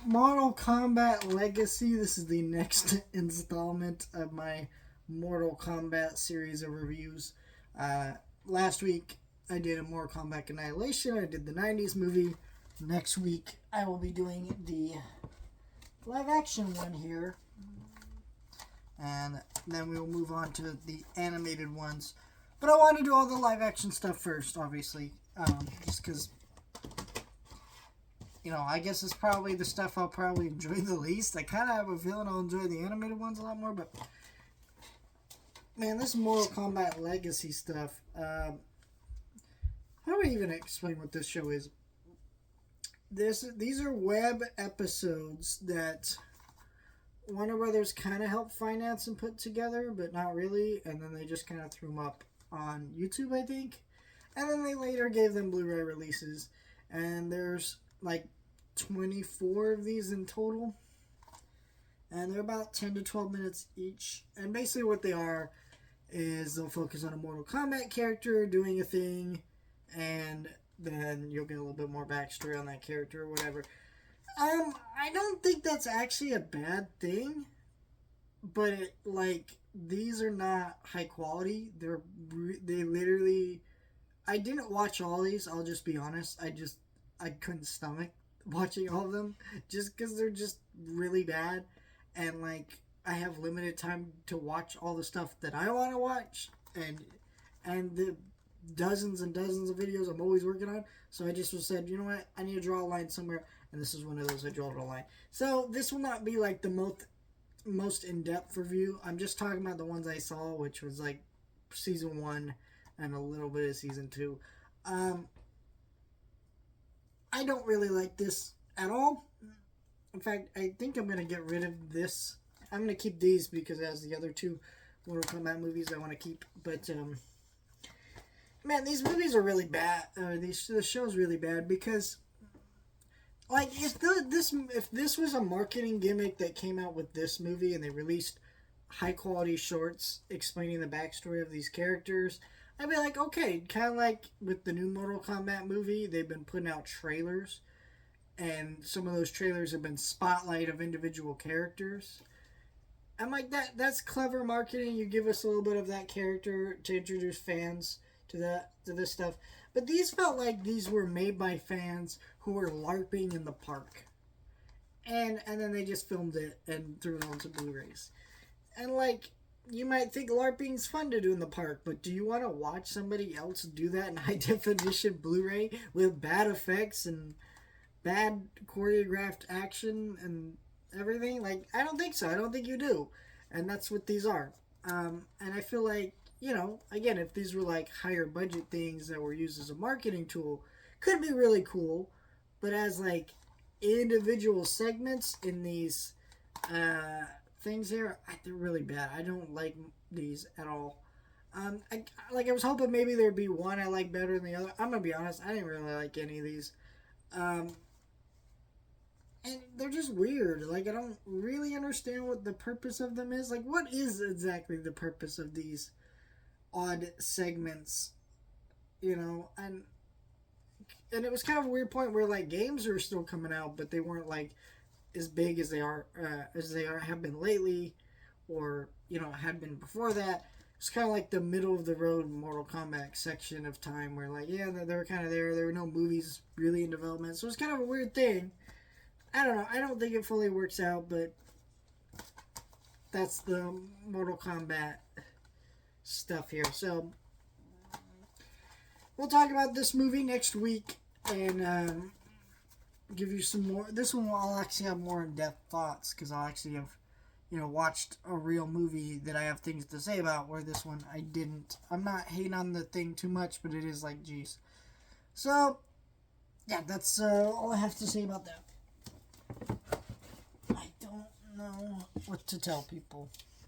Mortal Kombat Legacy. This is the next installment of my Mortal Kombat series of reviews. Last week I did a Mortal Kombat Annihilation. I did the 90s movie. Next week I will be doing the live action one here. And then we will move on to the animated ones. But I want to do all the live action stuff first, obviously. Just because, I guess it's probably the stuff I'll probably enjoy the least. I kind of have a feeling I'll enjoy the animated ones a lot more, but man, this Mortal Kombat Legacy stuff, how do I even explain what this show is? These are web episodes that Warner Brothers kind of helped finance and put together, but not really, and then they just kind of threw them up on YouTube, I think, and then they later gave them Blu-ray releases, and there's like 24 of these in total, and they're about 10 to 12 minutes each. And basically what they are is they'll focus on a Mortal Kombat character doing a thing, and then you'll get a little bit more backstory on that character or whatever. I don't think that's actually a bad thing, but these are not high quality. They literally, I didn't watch all these, I'll just be honest. I couldn't stomach watching all of them just because they're just really bad, and I have limited time to watch all the stuff that I want to watch, and the dozens and dozens of videos I'm always working on. So I just said, you know what, I need to draw a line somewhere, and this is one of those. I draw a line. So this will not be like the most in-depth review. I'm just talking about the ones I saw, which was like season 1 and a little bit of season 2. I don't really like this at all. In fact, I think I'm going to get rid of this. I'm going to keep these because it has the other 2 Mortal Kombat movies I want to keep. But, man, these movies are really bad. The show's really bad because, if this was a marketing gimmick that came out with this movie and they released high-quality shorts explaining the backstory of these characters, I'd be like, okay, kind of like with the new Mortal Kombat movie, they've been putting out trailers, and some of those trailers have been spotlight of individual characters. I'm like, that's clever marketing. You give us a little bit of that character to introduce fans to this stuff. But these felt like these were made by fans who were LARPing in the park. And then they just filmed it and threw it onto Blu-rays. And you might think LARPing's fun to do in the park, but do you want to watch somebody else do that in high definition Blu-ray with bad effects and bad choreographed action and everything? I don't think so. I don't think you do. And that's what these are. And I feel like, again, if these were higher budget things that were used as a marketing tool, could be really cool. But as individual segments in these things here, they're really bad. I don't like these at all. I was hoping maybe there'd be one I like better than the other. I'm gonna be honest, I didn't really like any of these. And they're just weird. I don't really understand what the purpose of them is. What is exactly the purpose of these odd segments? And it was kind of a weird point where games are still coming out, but they weren't as big as they have been lately, or had been before that. It's kind of like the middle of the road Mortal Kombat section of time where they were kind of there. There were no movies really in development, so it's kind of a weird thing. I don't know. I don't think it fully works out, but that's the Mortal Kombat stuff here. So we'll talk about this movie next week and give you some more. This one I'll actually have more in-depth thoughts because I'll actually have, watched a real movie that I have things to say about, where this one I didn't. I'm not hating on the thing too much, but it is geez. So, yeah, that's all I have to say about that. I don't know what to tell people.